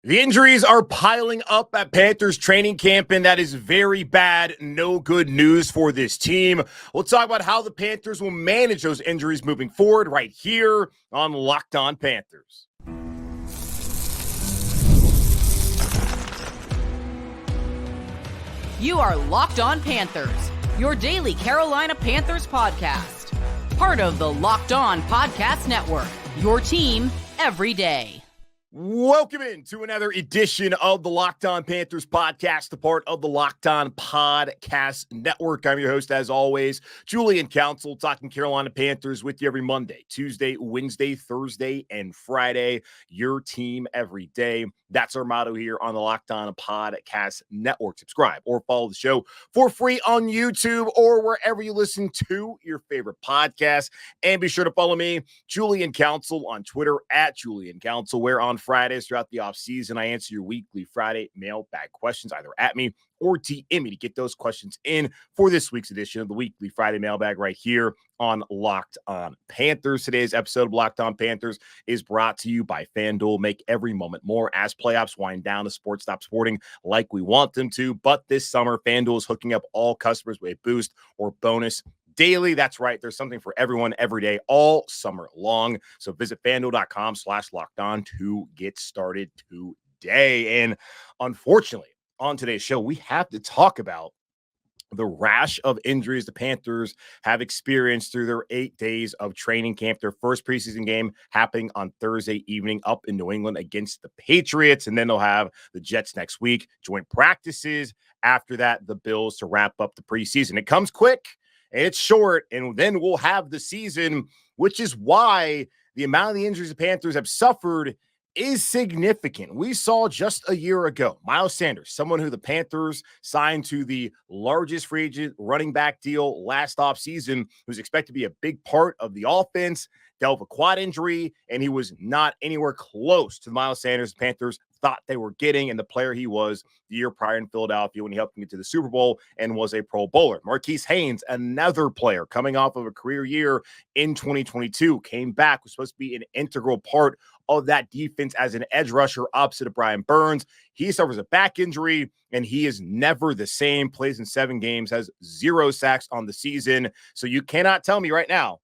The injuries are piling up at Panthers training camp, and that is very bad. No good news for this team. We'll talk about how the Panthers will manage those injuries moving forward right here on Locked On Panthers. You are Locked On Panthers, your daily Carolina Panthers podcast. Part of the Locked On Podcast Network, your team every day. Welcome in to another edition of the Locked On Panthers podcast, a part of the Locked On Podcast Network. I'm your host, as always, Julian Council, talking Carolina Panthers with you every Monday, Tuesday, Wednesday, Thursday, and Friday. Your team every day. That's our motto here on the Locked On Podcast Network. Subscribe or follow the show for free on YouTube or wherever you listen to your favorite podcast. And be sure to follow me, Julian Council, on Twitter at Julian Council, where on Fridays throughout the offseason, I answer your weekly Friday mailbag questions either at me or DM me to get those questions in for this week's edition of the weekly Friday mailbag right here on Locked On Panthers. Today's episode of Locked On Panthers is brought to you by FanDuel. Make every moment more as playoffs wind down. The sports stop sporting like we want them to. But this summer, FanDuel is hooking up all customers with a boost or bonus daily. That's right. There's something for everyone every day, all summer long. So visit FanDuel.com/lockedon to get started today. And unfortunately, on today's show, we have to talk about the rash of injuries the Panthers have experienced through their 8 days of training camp. Their first preseason game happening on Thursday evening up in New England against the Patriots. And then they'll have the Jets next week, joint practices. After that, the Bills to wrap up the preseason. It comes quick. It's short, and then we'll have the season, which is why the amount of the injuries the Panthers have suffered is significant. We saw just a year ago, Miles Sanders, someone who the Panthers signed to the largest free agent running back deal last offseason, who's expected to be a big part of the offense, dealt with a quad injury, and he was not anywhere close to the Miles Sanders the Panthers thought they were getting and the player he was the year prior in Philadelphia when he helped them get to the Super Bowl and was a Pro Bowler. Marquise Haynes, another player coming off of a career year in 2022, came back, was supposed to be an integral part of that defense as an edge rusher opposite of Brian Burns. He suffers a back injury, and he is never the same. Plays in 7 games, has 0 sacks on the season. So you cannot tell me right now,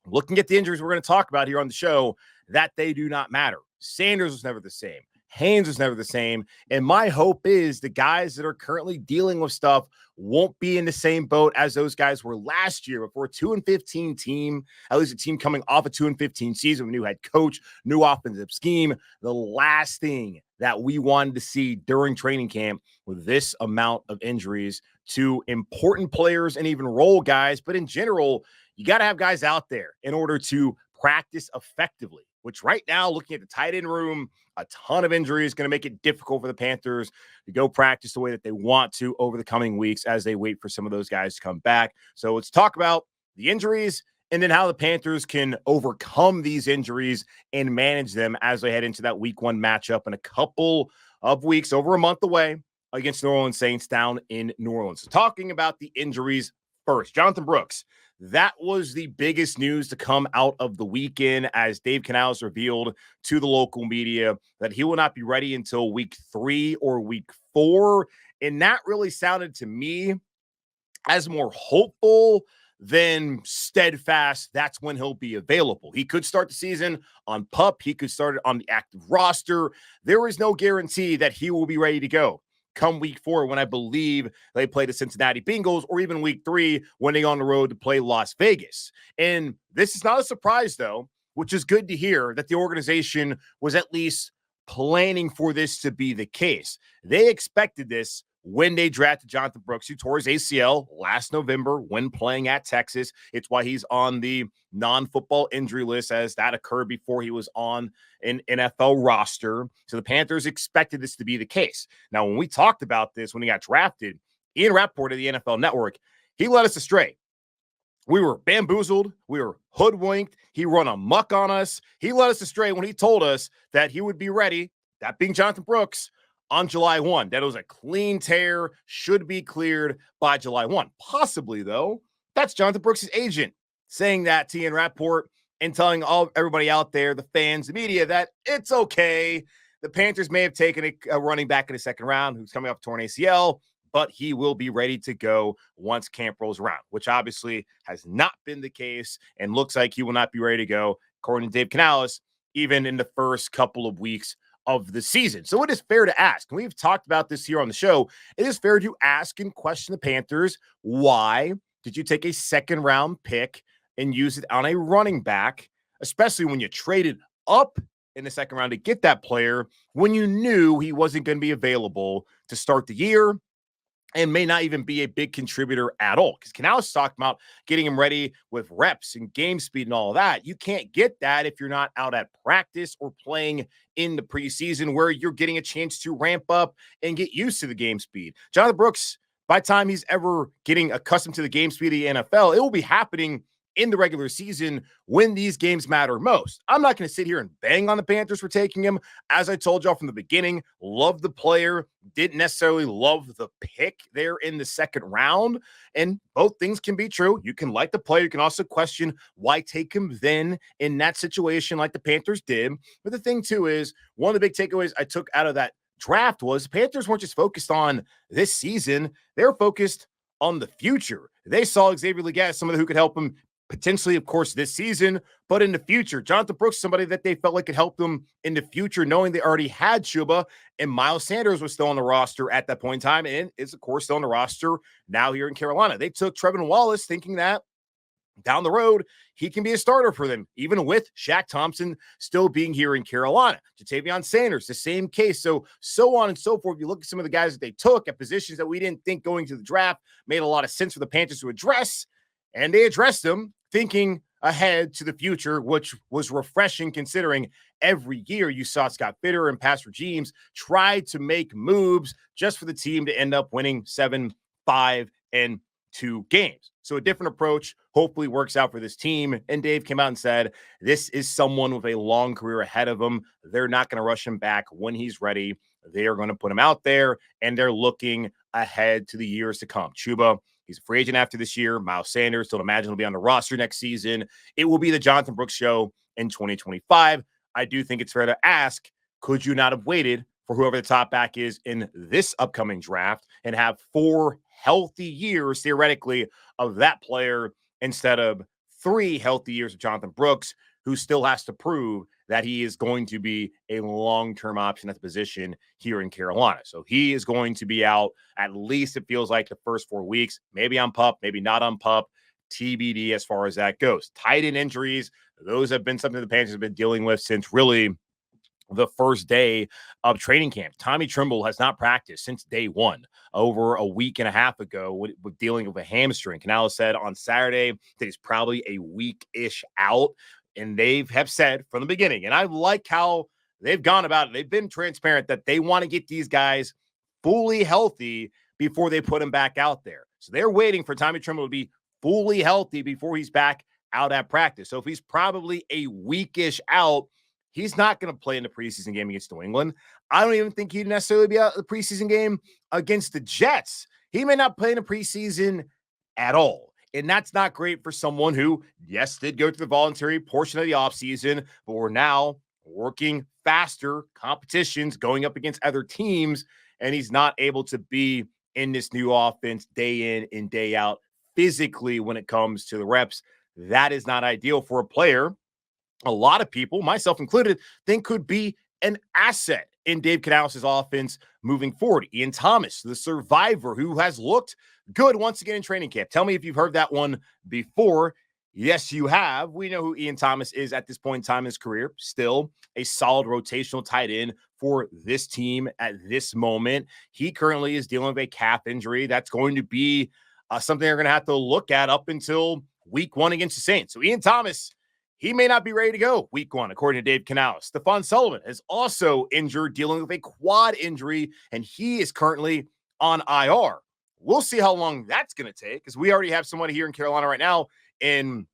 looking at the injuries we're going to talk about here on the show, that they do not matter. Sanders was never the same. Haynes was never the same. And my hope is the guys that are currently dealing with stuff won't be in the same boat as those guys were last year before a 2-15 team, at least a team coming off a 2-15 season with a new head coach, new offensive scheme. The last thing that we wanted to see during training camp with this amount of injuries to important players and even role guys. But in general, you got to have guys out there in order to practice effectively, which right now, looking at the tight end room, a ton of injuries going to make it difficult for the Panthers to go practice the way that they want to over the coming weeks as they wait for some of those guys to come back. So let's talk about the injuries and then how the Panthers can overcome these injuries and manage them as they head into that week 1 matchup in a couple of weeks, over a month away, against the New Orleans Saints down in New Orleans. So talking about the injuries first, Jonathon Brooks. That was the biggest news to come out of the weekend as Dave Canales revealed to the local media that he will not be ready until week 3 or week 4. And that really sounded to me as more hopeful than steadfast. That's when he'll be available. He could start the season on PUP. He could start it on the active roster. There is no guarantee that he will be ready to go come week 4 when I believe they play the Cincinnati Bengals, or even week 3 when they on the road to play Las Vegas. And this is not a surprise, though, which is good to hear that the organization was at least planning for this to be the case. They expected this when they drafted Jonathon Brooks, who tore his ACL last November when playing at Texas. It's why he's on the non-football injury list, as that occurred before he was on an NFL roster. So the Panthers expected this to be the case. Now, when we talked about this, when he got drafted, Ian Rappaport of the NFL Network, he led us astray. We were bamboozled. We were hoodwinked. He run amok on us. He led us astray when he told us that he would be ready, that being Jonathon Brooks, on July 1. That it was a clean tear, should be cleared by July 1. Possibly, though, that's Jonathon Brooks' agent saying that to Ian Rappaport and telling everybody out there, the fans, the media, that it's okay. the Panthers may have taken a running back in the second round who's coming off torn ACL, but he will be ready to go once camp rolls around, which obviously has not been the case and looks like he will not be ready to go, according to Dave Canales, even in the first couple of weeks of the season. So it is fair to ask, and we've talked about this here on the show, it is fair to ask and question the Panthers, why did you take a second round pick and use it on a running back, especially when you traded up in the second round to get that player when you knew he wasn't going to be available to start the year and may not even be a big contributor at all? Because Canales talked about getting him ready with reps and game speed and all of that. You can't get that if you're not out at practice or playing in the preseason where you're getting a chance to ramp up and get used to the game speed. Jonathon Brooks, by the time he's ever getting accustomed to the game speed of the NFL, it will be happening in the regular season when these games matter most. I'm not going to sit here and bang on the Panthers for taking him. As I told y'all from the beginning, love the player, didn't necessarily love the pick there in the second round. And both things can be true. You can like the player. You can also question why take him then in that situation like the Panthers did. But the thing too is, one of the big takeaways I took out of that draft was the Panthers weren't just focused on this season. They were focused on the future. They saw Xavier Legette as someone who could help them potentially, of course, this season, but in the future. Jonathon Brooks, somebody that they felt like could help them in the future, knowing they already had Chuba, and Miles Sanders was still on the roster at that point in time, and is, of course, still on the roster now here in Carolina. They took Trevin Wallace thinking that down the road, he can be a starter for them, even with Shaq Thompson still being here in Carolina. Jatavion Sanders, the same case. So on and so forth. You look at some of the guys that they took at positions that we didn't think going to the draft made a lot of sense for the Panthers to address, and they addressed them thinking ahead to the future, which was refreshing considering every year you saw Scott Fitter and past regimes try to make moves just for the team to end up winning 7, 5, and 2 games. So a different approach hopefully works out for this team. And Dave came out and said, this is someone with a long career ahead of him. They're not going to rush him back when he's ready. They are going to put him out there, and they're looking ahead to the years to come. Chuba, he's a free agent after this year. Miles Sanders, don't imagine he'll be on the roster next season. It will be the Jonathon Brooks show in 2025. I do think it's fair to ask, could you not have waited for whoever the top back is in this upcoming draft and have 4 healthy years, theoretically, of that player instead of 3 healthy years of Jonathon Brooks, who still has to prove that he is going to be a long-term option at the position here in Carolina. So he is going to be out at least, it feels like, the first 4 weeks, maybe on PUP, maybe not on PUP, TBD as far as that goes. Tight end injuries, those have been something the Panthers have been dealing with since really the first day of training camp. Tommy Tremble has not practiced since day one, over a week and a half ago, with dealing with a hamstring. Canales said on Saturday that he's probably a week-ish out, and they have said from the beginning, and I like how they've gone about it. They've been transparent that they want to get these guys fully healthy before they put him back out there. So they're waiting for Tommy Tremble to be fully healthy before he's back out at practice. So if he's probably a weekish out, he's not going to play in the preseason game against New England. I don't even think he'd necessarily be out in the preseason game against the Jets. He may not play in the preseason at all. And that's not great for someone who, yes, did go through the voluntary portion of the offseason, but we're now working faster competitions, going up against other teams, and he's not able to be in this new offense day in and day out physically when it comes to the reps. That is not ideal for a player a lot of people, myself included, think could be an asset in Dave Canales' offense moving forward. Ian Thomas, the survivor who has looked good once again in training camp. Tell me if you've heard that one before. Yes, you have. We know who Ian Thomas is at this point in time in his career. Still a solid rotational tight end for this team at this moment. He currently is dealing with a calf injury. That's going to be something they're going to have to look at up until week 1 against the Saints. So Ian Thomas, he may not be ready to go week 1, according to Dave Canales. Stephen Sullivan is also injured, dealing with a quad injury, and he is currently on IR. We'll see how long that's going to take, because we already have somebody here in Carolina right now in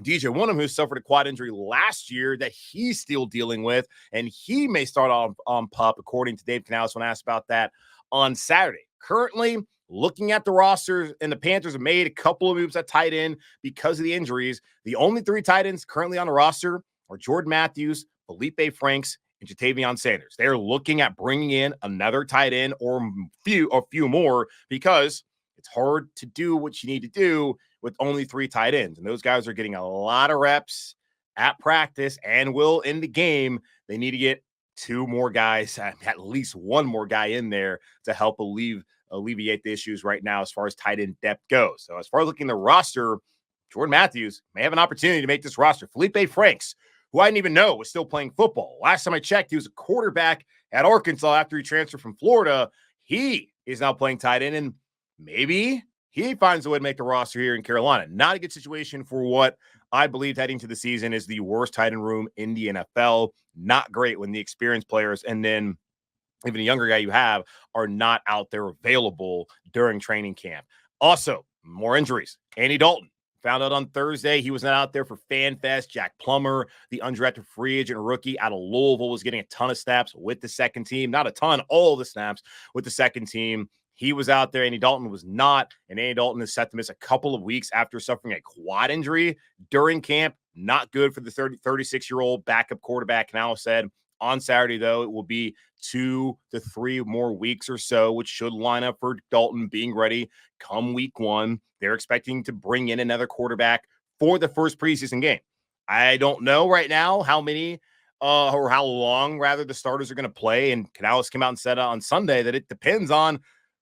DJ Wonnum who suffered a quad injury last year that he's still dealing with, and he may start on PUP, according to Dave Canales when asked about that on Saturday. Currently, looking at the rosters, and the Panthers have made a couple of moves at tight end because of the injuries. The only 3 tight ends currently on the roster are Jordan Matthews, Felipe Franks, and Jatavion Sanders. They're looking at bringing in another tight end or a few more because it's hard to do what you need to do with only 3 tight ends. And those guys are getting a lot of reps at practice and will in the game. They need to get 2 more guys, at least 1 more guy in there to help alleviate the issues right now as far as tight end depth goes. So as far as looking at the roster, Jordan Matthews may have an opportunity to make this roster. Felipe Franks, who I didn't even know was still playing football. Last time I checked, he was a quarterback at Arkansas after he transferred from Florida. He is now playing tight end, and maybe he finds a way to make the roster here in Carolina. Not a good situation for what I believe heading to the season is the worst tight end room in the NFL. Not great when the experienced players and then even a younger guy you have are not out there available during training camp. Also, more injuries. Andy Dalton found out on Thursday he was not out there for FanFest. Jack Plummer, the undrafted free agent rookie out of Louisville, was getting a ton of snaps with the second team. Not a ton, all the snaps with the second team. He was out there. Andy Dalton was not. And Andy Dalton is set to miss a couple of weeks after suffering a quad injury during camp. Not good for the 36-year-old backup quarterback. Canales said on Saturday, though, it will be 2 to 3 more weeks or so, which should line up for Dalton being ready come week 1. They're expecting to bring in another quarterback for the first preseason game. I don't know right now how many or how long, rather, the starters are going to play. And Canales came out and said on Sunday that it depends on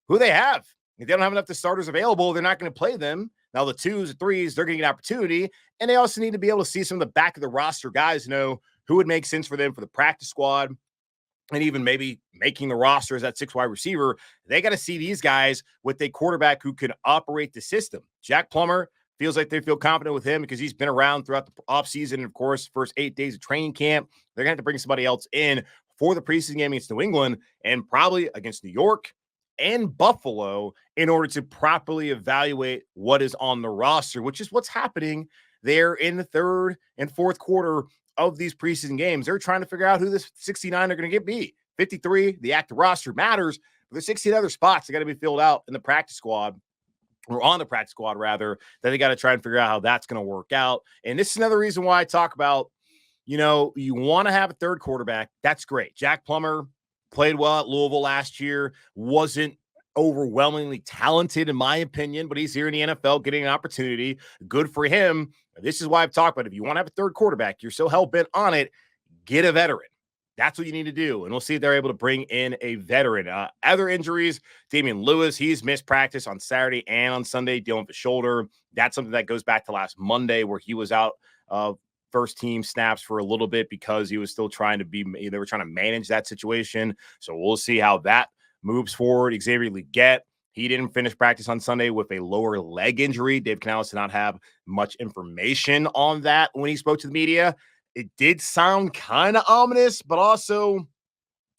who they have. If they don't have enough of the starters available, they're not going to play them. Now, the 2s, the 3s, they're going to get an opportunity. And they also need to be able to see some of the back of the roster guys know who would make sense for them for the practice squad and even maybe making the roster as that 6 wide receiver. They got to see these guys with a quarterback who can operate the system. Jack Plummer feels like they feel confident with him because he's been around throughout the offseason and, of course, first 8 days of training camp. They're going to have to bring somebody else in for the preseason game against New England and probably against New York and Buffalo in order to properly evaluate what is on the roster, which is what's happening there in the 3rd and 4th quarter of these preseason games. They're trying to figure out who this 69 are going to be. 53, the active roster matters, but there's 16 other spots that got to be filled out in the practice squad, or on the practice squad, rather, that they got to try and figure out how that's going to work out. And this is another reason why I talk about, you want to have a 3rd quarterback. That's great. Jack Plummer played well at Louisville last year, wasn't overwhelmingly talented, in my opinion, but he's here in the NFL getting an opportunity. Good for him. This is why I've talked about it. If you want to have a 3rd quarterback, you're so hell-bent on it, get a veteran. That's what you need to do. And we'll see if they're able to bring in a veteran. Other injuries, Damian Lewis, he's missed practice on Saturday and on Sunday dealing with the shoulder. That's something that goes back to last Monday where he was out of first team snaps for a little bit because he was still trying to they were trying to manage that situation. So we'll see how that moves forward. Xavier Legette, he didn't finish practice on Sunday with a lower leg injury. Dave Canales did not have much information on that when he spoke to the media. It did sound kind of ominous, but also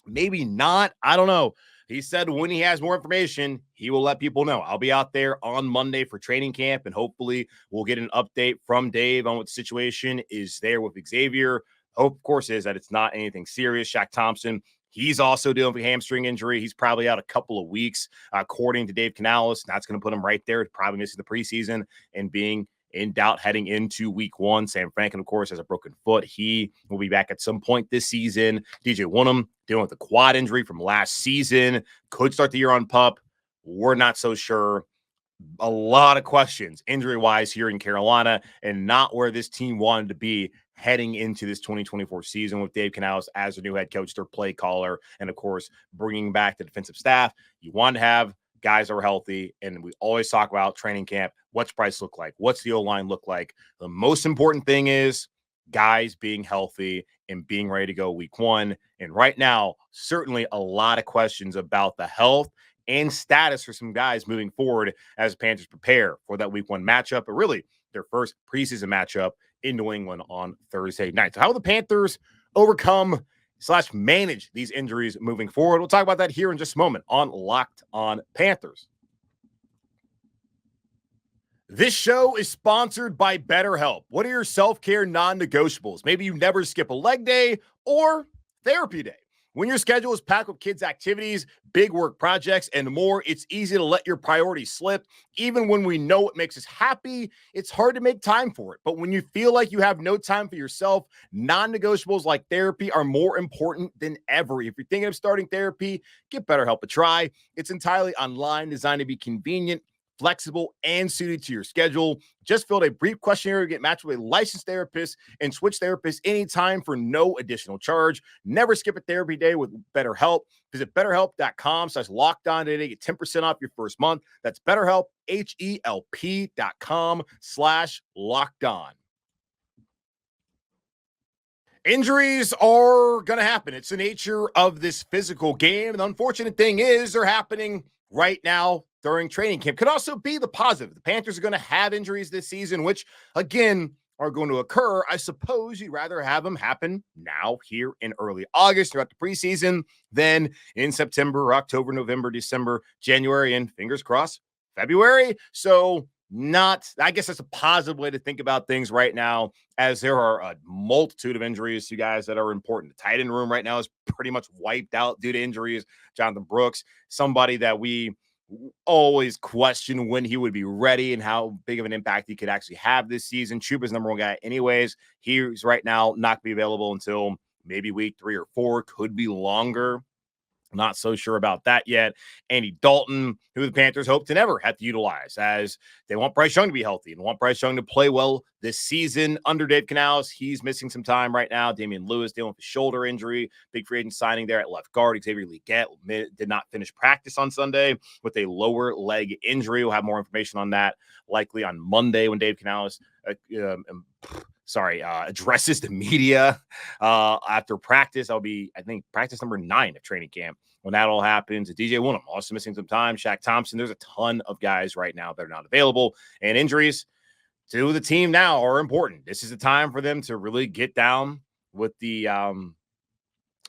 maybe not. I don't know. He said when he has more information, he will let people know. I'll be out there on Monday for training camp, and hopefully we'll get an update from Dave on what the situation is there with Xavier. Hope, of course, is that it's not anything serious. Shaq Thompson, he's also dealing with a hamstring injury. He's probably out a couple of weeks, according to Dave Canales. That's going to put him right there, probably missing the preseason and being in doubt heading into week 1. Sam Franklin, of course, has a broken foot. He will be back at some point this season. DJ Woonem dealing with a quad injury from last season. Could start the year on PUP. We're not so sure. A lot of questions injury-wise here in Carolina and not where this team wanted to be heading into this 2024 season with Dave Canales as their new head coach, their play caller, and, of course, bringing back the defensive staff. You want to have guys that are healthy, and we always talk about training camp. What's Bryce look like? What's the O-line look like? The most important thing is guys being healthy and being ready to go week 1. And right now, certainly a lot of questions about the health and status for some guys moving forward as the Panthers prepare for that week 1 matchup, but really their first preseason matchup in New England on Thursday night. So how will the Panthers overcome / manage these injuries moving forward? We'll talk about that here in just a moment on Locked On Panthers. This show is sponsored by BetterHelp. What are your self-care non-negotiables? Maybe you never skip a leg day or therapy day. When your schedule is packed with kids' activities, big work projects, and more, it's easy to let your priorities slip. Even when we know what makes us happy, it's hard to make time for it. But when you feel like you have no time for yourself, non-negotiables like therapy are more important than ever. If you're thinking of starting therapy, give BetterHelp a try. It's entirely online, designed to be convenient, flexible, and suited to your schedule. Just fill out a brief questionnaire to get matched with a licensed therapist and switch therapists anytime for no additional charge. Never skip a therapy day with BetterHelp. Visit BetterHelp.com/LockedOn today to get 10% off your first month. That's BetterHelp, HELP.com/LockedOn. Injuries are going to happen. It's the nature of this physical game. And the unfortunate thing is they're happening right now during training camp. Could also be the positive. The Panthers are going to have injuries this season, which, again, are going to occur. I suppose you'd rather have them happen now here in early August throughout the preseason than in September, October, November, December, January, and fingers crossed, February. So I guess that's a positive way to think about things right now, as there are a multitude of injuries to guys that are important. The tight end room right now is pretty much wiped out due to injuries. Jonathon Brooks, somebody that we always question when he would be ready and how big of an impact he could actually have this season. Chuba's number one guy anyways. He's right now not going to be available until maybe week 3 or 4, could be longer. Not so sure about that yet. Andy Dalton, who the Panthers hope to never have to utilize, as they want Bryce Young to be healthy and want Bryce Young to play well this season under Dave Canales. He's missing some time right now. Damian Lewis dealing with a shoulder injury. Big free agent signing there at left guard. Xavier Leggett did not finish practice on Sunday with a lower leg injury. We'll have more information on that likely on Monday when Dave Canales addresses the media after practice. That'll be, I think, practice number 9 of training camp when that all happens. DJ Woonham also missing some time. Shaq Thompson. There's a ton of guys right now that are not available. And injuries to the team now are important. This is a time for them to really get down with the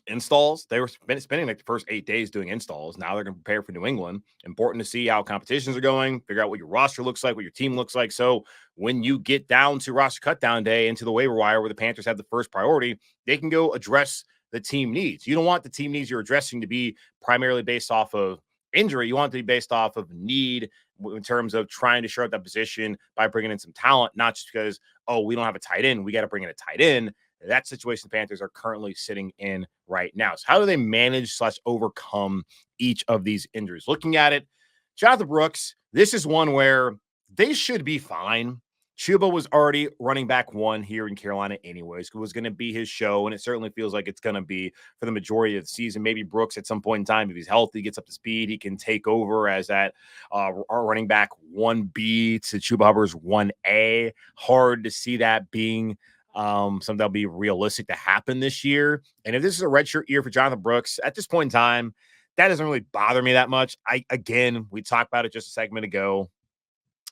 installs. They were spending like the first 8 days doing installs. Now they're going to prepare for New England. Important to see how competitions are going, figure out what your roster looks like, what your team looks like. So when you get down to roster cutdown day into the waiver wire where the Panthers have the first priority, they can go address the team needs. You don't want the team needs you're addressing to be primarily based off of injury. You want it to be based off of need in terms of trying to shore up that position by bringing in some talent, not just because, we don't have a tight end, we got to bring in a tight end. That situation the Panthers are currently sitting in right now. So how do they manage/overcome each of these injuries? Looking at it, Jonathon Brooks, this is one where they should be fine. Chuba was already running back 1 here in Carolina anyways. It was going to be his show, and it certainly feels like it's going to be for the majority of the season. Maybe Brooks at some point in time, if he's healthy, gets up to speed, he can take over as that our running back 1B to Chuba Hubbard's 1A. Hard to see that being something that'll be realistic to happen this year. And if this is a redshirt year for Jonathon Brooks, at this point in time, that doesn't really bother me that much. We talked about it just a segment ago.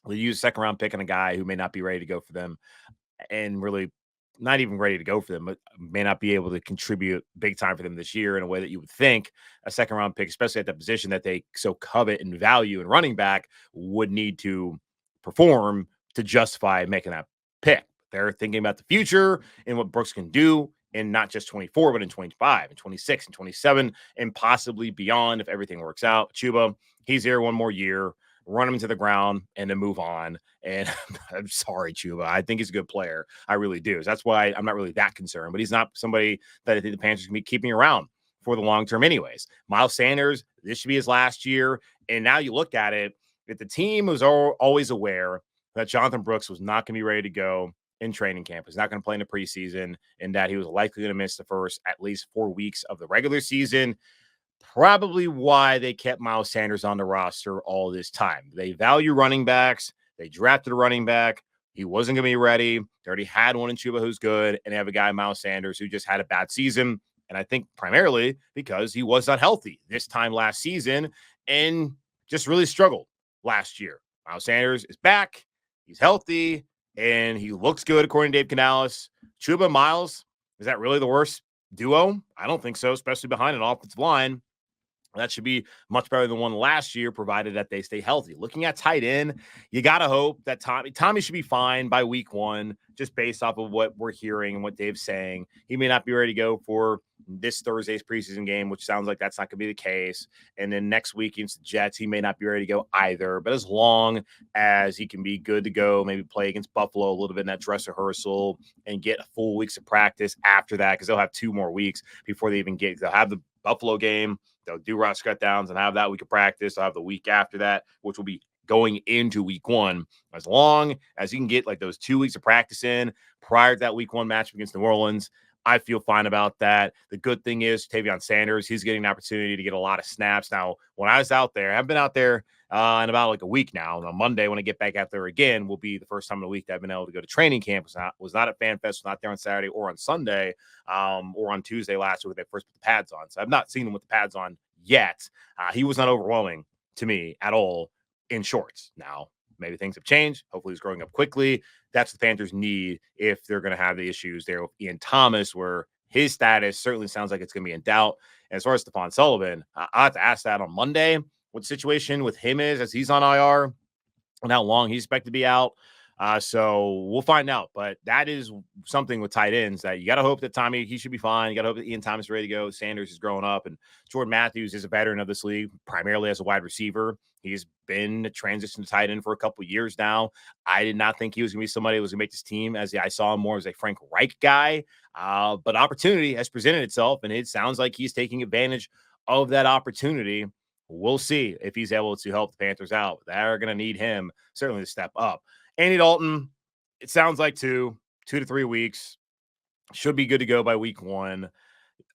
We use a second-round pick on a guy who may not be ready to go for them and really not even ready to go for them, but may not be able to contribute big time for them this year in a way that you would think a second-round pick, especially at that position that they so covet and value in running back, would need to perform to justify making that pick. They're thinking about the future and what Brooks can do in not just 24, but in 25 and 26 and 27 and possibly beyond if everything works out. Chuba, he's here one more year. Run him to the ground and then move on. And I'm sorry, Chuba. I think he's a good player. I really do. So that's why I'm not really that concerned. But he's not somebody that I think the Panthers can be keeping around for the long term anyways. Miles Sanders, this should be his last year. And now you look at it, if the team was always aware that Jonathon Brooks was not going to be ready to go in training camp, he's not going to play in the preseason, and that he was likely going to miss the first at least 4 weeks of the regular season, probably why they kept Miles Sanders on the roster all this time. They value running backs. They drafted a running back. He wasn't going to be ready. They already had one in Chuba who's good, and they have a guy, Miles Sanders, who just had a bad season. And I think primarily because he was not healthy this time last season and just really struggled last year. Miles Sanders is back. He's healthy, and he looks good, according to Dave Canales. Chuba and Miles, is that really the worst duo? I don't think so, especially behind an offensive line. That should be much better than one last year, provided that they stay healthy. Looking at tight end, you got to hope that Tommy should be fine by week 1, just based off of what we're hearing and what Dave's saying. He may not be ready to go for this Thursday's preseason game, which sounds like that's not going to be the case. And then next week against the Jets, he may not be ready to go either. But as long as he can be good to go, maybe play against Buffalo a little bit in that dress rehearsal and get full weeks of practice after that, because they'll have 2 more weeks before they even they'll have the Buffalo game. They'll do route cut downs and have that week of practice. They'll have the week after that, which will be going into week 1. As long as you can get like those 2 weeks of practice in prior to that week 1 match against New Orleans, I feel fine about that. The good thing is Tavion Sanders, he's getting an opportunity to get a lot of snaps. Now, when I was out there, I've been out there in about like a week now. And on Monday, when I get back out there again, will be the first time in a week that I've been able to go to training camp. Was not at FanFest, was not there on Saturday or on Sunday or on Tuesday last week when they first put the pads on. So I've not seen him with the pads on yet. He was not overwhelming to me at all in shorts. Now, maybe things have changed. Hopefully he's growing up quickly. That's what the Panthers need if they're going to have the issues there with Ian Thomas, where his status certainly sounds like it's going to be in doubt. And as far as Stephen Sullivan, I'll have to ask that on Monday, what the situation with him is as he's on IR and how long he's expected to be out. So we'll find out. But that is something with tight ends that you got to hope that Tommy, he should be fine. You got to hope that Ian Thomas is ready to go. Sanders is growing up. And Jordan Matthews is a veteran of this league, primarily as a wide receiver. He's been a transition to tight end for a couple of years now. I did not think he was going to be somebody who was going to make this team, as I saw him more as a Frank Reich guy. But opportunity has presented itself, and it sounds like he's taking advantage of that opportunity. We'll see if he's able to help the Panthers out. They're going to need him certainly to step up. Andy Dalton, it sounds like 2 to 3 weeks. Should be good to go by week 1.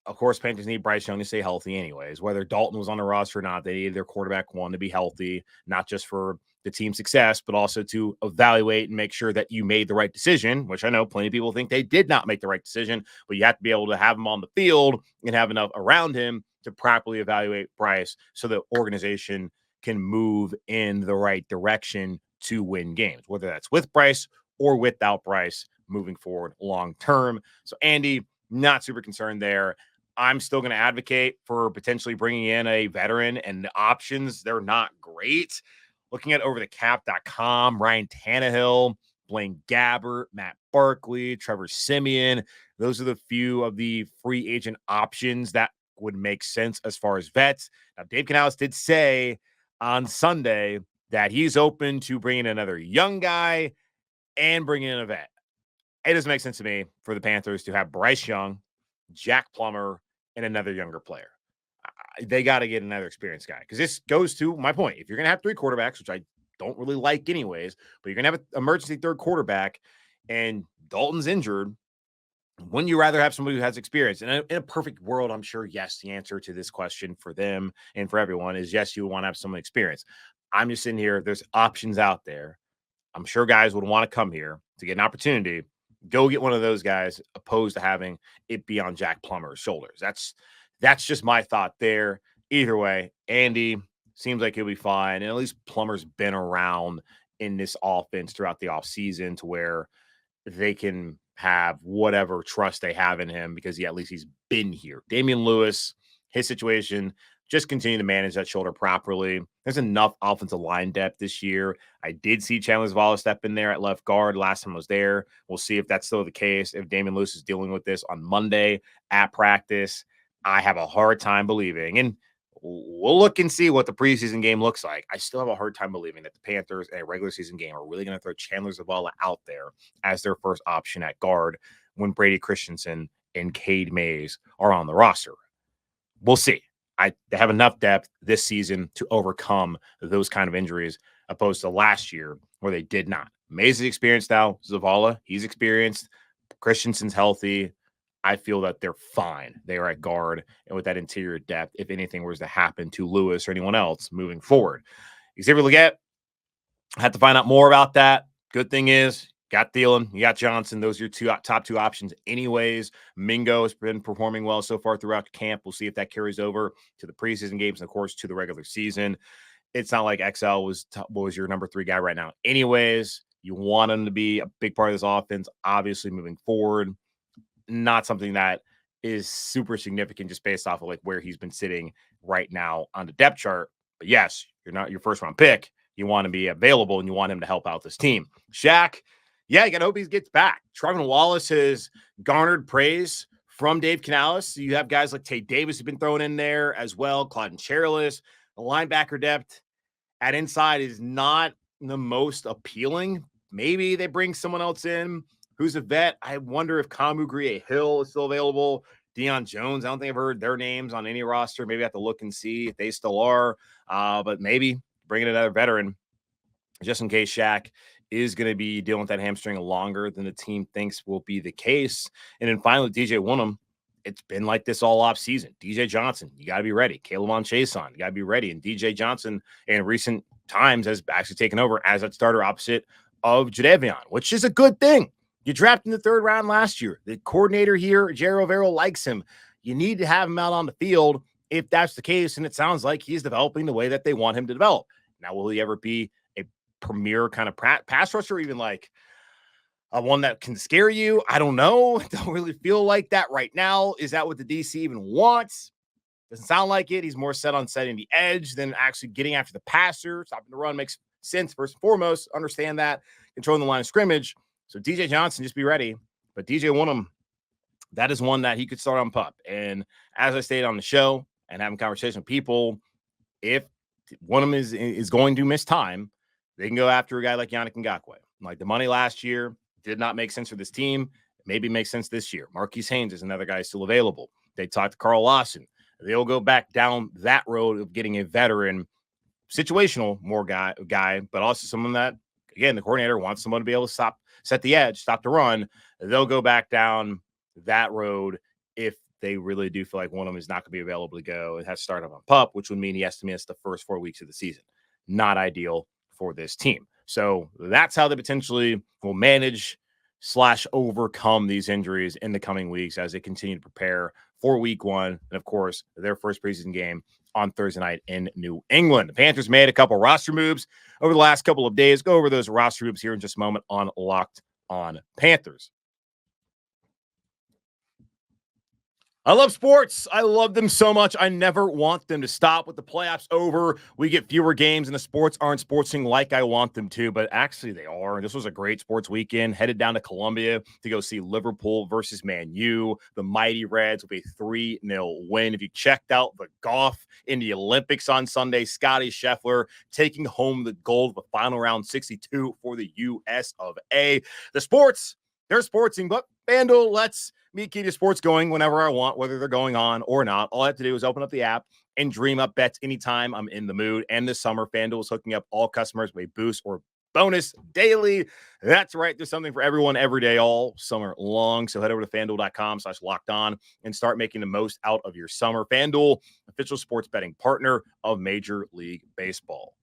Of course, Panthers need Bryce Young to stay healthy anyways. Whether Dalton was on the roster or not, they needed their quarterback 1 to be healthy, not just for the team's success, but also to evaluate and make sure that you made the right decision, which I know plenty of people think they did not make the right decision, but you have to be able to have him on the field and have enough around him to properly evaluate Bryce so the organization can move in the right direction to win games, whether that's with Bryce or without Bryce moving forward long term. So Andy, not super concerned there. I'm still going to advocate for potentially bringing in a veteran, and the options, they're not great. Looking at overthecap.com, Ryan Tannehill, Blaine Gabbert, Matt Barkley, Trevor Siemian. Those are the few of the free agent options that would make sense as far as vets. Now, Dave Canales did say on Sunday that he's open to bringing another young guy and bringing in a vet. It doesn't make sense to me for the Panthers to have Bryce Young, Jack Plummer, and another younger player. They got to get another experienced guy, because this goes to my point. If you're going to have 3 quarterbacks, which I don't really like anyways, but you're going to have an emergency third quarterback and Dalton's injured, wouldn't you rather have somebody who has experience? And in a perfect world, I'm sure, yes, the answer to this question for them and for everyone is yes, you want to have someone experienced. I'm just sitting here. There's options out there. I'm sure guys would want to come here to get an opportunity. Go get one of those guys, opposed to having it be on Jack Plummer's shoulders. That's just my thought there. Either way, Andy seems like he'll be fine. And at least Plummer's been around in this offense throughout the offseason to where they can have whatever trust they have in him, because at least he's been here. Damian Lewis, his situation, just continue to manage that shoulder properly. There's enough offensive line depth this year. I did see Chandler Zavala step in there at left guard last time I was there. We'll see if that's still the case. If Damian Lewis is dealing with this on Monday at practice, I have a hard time believing. And we'll look and see what the preseason game looks like. I still have a hard time believing that the Panthers in a regular season game are really going to throw Chandler Zavala out there as their first option at guard when Brady Christensen and Cade Mays are on the roster. We'll see. They have enough depth this season to overcome those kind of injuries, opposed to last year where they did not. Mays is experienced now. Zavala, he's experienced. Christensen's healthy. I feel that they're fine. They are at guard, and with that interior depth, if anything was to happen to Lewis or anyone else moving forward. Xavier Legette, I had to find out more about that. Good thing is, got Thielen, you got Johnson. Those are your top 2 options anyways. Mingo has been performing well so far throughout camp. We'll see if that carries over to the preseason games and, of course, to the regular season. It's not like XL was your number 3 guy right now anyways. You want him to be a big part of this offense, obviously, moving forward. Not something that is super significant just based off of like where he's been sitting right now on the depth chart. But yes, you're not your first round pick. You want to be available and you want him to help out this team. Shaq, yeah, you got to hope he gets back. Trevin Wallace has garnered praise from Dave Canales. So you have guys like Tate Davis who've been thrown in there as well. Claudin Charles, the linebacker depth at inside is not the most appealing. Maybe they bring someone else in who's a vet. I wonder if Kamu Grier-Hill is still available. Deion Jones, I don't think I've heard their names on any roster. Maybe I have to look and see if they still are. But maybe bring in another veteran just in case Shaq is going to be dealing with that hamstring longer than the team thinks will be the case. And then finally, DJ Wonnum, it's been like this all off season. DJ Johnson, you got to be ready. Caleb on Chason, you got to be ready. And DJ Johnson in recent times has actually taken over as that starter opposite of Jadeveon, which is a good thing. You drafted in the third round last year. The coordinator here, Jerry Rivera, likes him. You need to have him out on the field if that's the case. And it sounds like he's developing the way that they want him to develop. Now, will he ever be a premier kind of pass rusher, even like one that can scare you? I don't know. Don't really feel like that right now. Is that what the DC even wants? Doesn't sound like it. He's more set on setting the edge than actually getting after the passer. Stopping the run makes sense first and foremost. Understand that. Controlling the line of scrimmage. So DJ Johnson, just be ready. But DJ Wonnum, that is one that he could start on PUP. And as I stated on the show and having conversation with people, if Wonnum is going to miss time, they can go after a guy like Yannick Ngakoue. Like the money last year did not make sense for this team. Maybe it makes sense this year. Marquise Haynes is another guy still available. They talked to Carl Lawson. They'll go back down that road of getting a veteran, situational more guy, but also someone that, again, the coordinator wants someone to be able to set the edge, stop the run. They'll go back down that road if they really do feel like one of them is not going to be available to go. It has to start up on PUP, which would mean he has to miss the first 4 weeks of the season. Not ideal for this team. So that's how they potentially will manage / overcome these injuries in the coming weeks as they continue to prepare for week 1. And of course, their first preseason game on Thursday night in New England. The Panthers made a couple roster moves over the last couple of days. Go over those roster moves here in just a moment on Locked On Panthers. I love sports. I love them so much. I never want them to stop. With the playoffs over, we get fewer games and the sports aren't sportsing like I want them to, but actually they are. This was a great sports weekend. Headed down to Columbia to go see Liverpool versus Man U. The Mighty Reds with a 3-0 win. If you checked out the golf in the Olympics on Sunday, Scotty Scheffler taking home the gold of the final round 62 for the US of A. The sports, they're sportsing, but FanDuel lets me keep the sports going whenever I want, whether they're going on or not. All I have to do is open up the app and dream up bets anytime I'm in the mood. And this summer, FanDuel is hooking up all customers with a boost or bonus daily. That's right. There's something for everyone every day, all summer long. So head over to FanDuel.com/lockedon and start making the most out of your summer. FanDuel, official sports betting partner of Major League Baseball.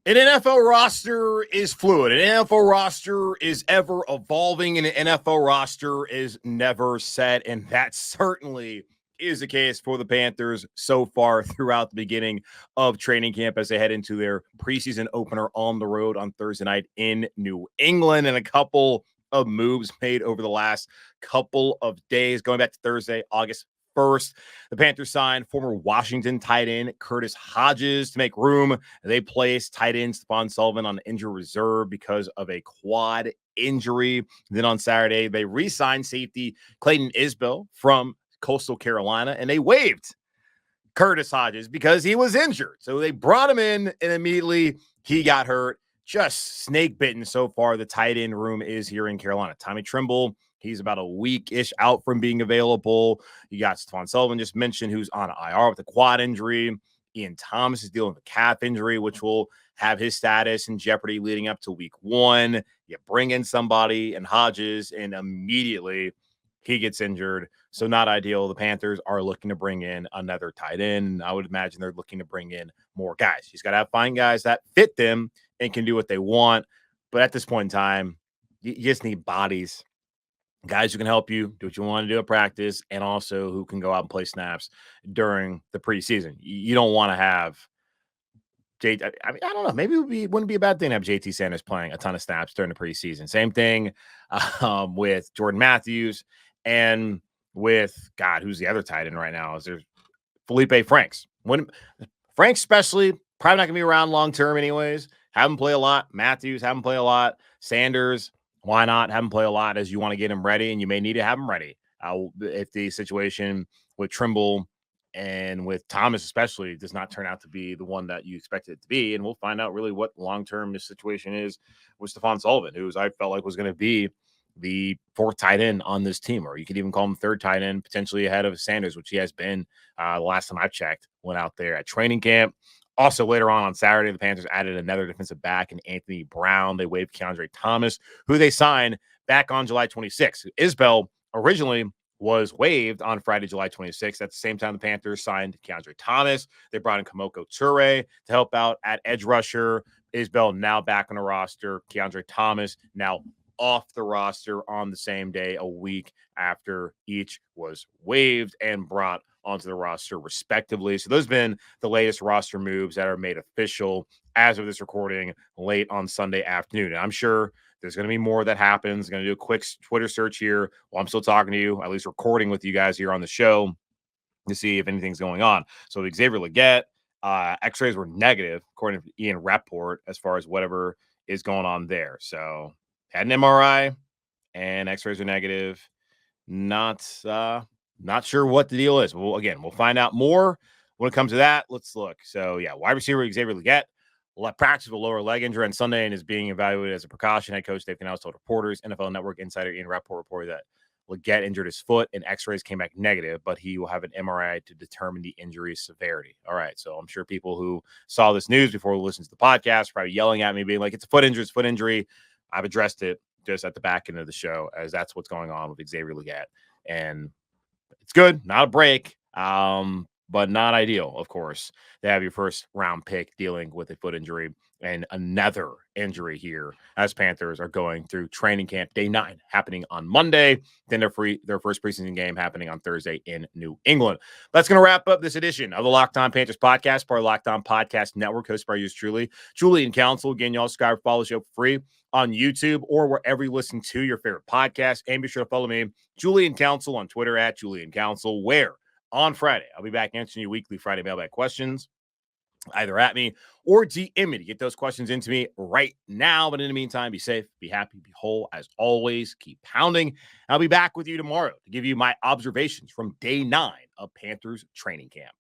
An NFL roster is fluid. An NFL roster is ever evolving, and an NFL roster is never set. And that certainly is the case for the Panthers so far throughout the beginning of training camp as they head into their preseason opener on the road on Thursday night in New England. And a couple of moves made over the last couple of days, going back to Thursday, August 1st, the Panthers signed former Washington tight end Curtis Hodges to make room. They placed tight end Stephen Sullivan on injury reserve because of a quad injury. Then on Saturday, they re-signed safety Clayton Isbell from Coastal Carolina, and they waived Curtis Hodges because he was injured. So they brought him in, and immediately he got hurt. Just snake bitten so far. The tight end room is here in Carolina. Tommy Tremble, he's about a week-ish out from being available. You got Stephen Sullivan just mentioned, who's on IR with a quad injury. Ian Thomas is dealing with a calf injury, which will have his status in jeopardy leading up to week 1. You bring in somebody and Hodges, and immediately he gets injured. So not ideal. The Panthers are looking to bring in another tight end. I would imagine they're looking to bring in more guys. He's got to find guys that fit them and can do what they want. But at this point in time, you just need bodies. Guys who can help you do what you want to do at practice, and also who can go out and play snaps during the preseason. You don't want to have I don't know. Maybe wouldn't be a bad thing to have JT Sanders playing a ton of snaps during the preseason. Same thing with Jordan Matthews. And with, God, who's the other tight end right now? Is there Felipe Franks? Franks especially, probably not going to be around long term anyways. Have him play a lot. Matthews, have him play a lot. Sanders, why not have him play a lot as you want to get him ready, and you may need to have him ready. If the situation with Tremble and with Thomas especially does not turn out to be the one that you expected it to be, and we'll find out really what long-term this situation is with Stephen Sullivan, who I felt like was going to be the fourth tight end on this team, or you could even call him third tight end, potentially ahead of Sanders, which he has been the last time I checked, went out there at training camp. Also, later on Saturday, the Panthers added another defensive back in Anthony Brown. They waived Keandre Thomas, who they signed back on July 26th. Isbell originally was waived on Friday, July 26th. At the same time, the Panthers signed Keandre Thomas. They brought in Kamoko Toure to help out at edge rusher. Isbell now back on the roster. Keandre Thomas now off the roster on the same day, a week after each was waived and brought onto the roster respectively. So those have been the latest roster moves that are made official as of this recording late on Sunday afternoon. And I'm sure there's going to be more that happens. Going to do a quick Twitter search here while I'm still talking to you, at least recording with you guys here on the show to see if anything's going on. So Xavier Legette, x-rays were negative, according to Ian Rapport, as far as whatever is going on there. So had an MRI and x-rays are negative. Not sure what the deal is. Well, again, we'll find out more when it comes to that. Let's look. So, yeah, wide receiver Xavier Legette practice with a lower leg injury on Sunday and is being evaluated as a precaution. Head coach Dave Canales told reporters. NFL Network insider Ian Rapport reported that Legette injured his foot and x-rays came back negative, but he will have an MRI to determine the injury severity. All right, so I'm sure people who saw this news before we listened to the podcast are probably yelling at me, being like, it's a foot injury. I've addressed it just at the back end of the show, as that's what's going on with Xavier Legette. And it's good, not a break, but not ideal, of course, to have your first round pick dealing with a foot injury and another injury here as Panthers are going through training camp day 9 happening on Monday. Then their first preseason game happening on Thursday in New England. That's going to wrap up this edition of the Locked On Panthers podcast, part of Locked On Podcast Network, hosted by yours truly, Julian Council. Again, y'all subscribe, follow the show for free on YouTube or wherever you listen to your favorite podcast. And be sure to follow me, Julian Council, on Twitter at Julian Council, where on Friday I'll be back answering your weekly Friday mailbag questions, either at me or DM me to get those questions into me right now. But in the meantime, be safe, be happy, be whole. As always, keep pounding. I'll be back with you tomorrow to give you my observations from day 9 of Panthers training camp.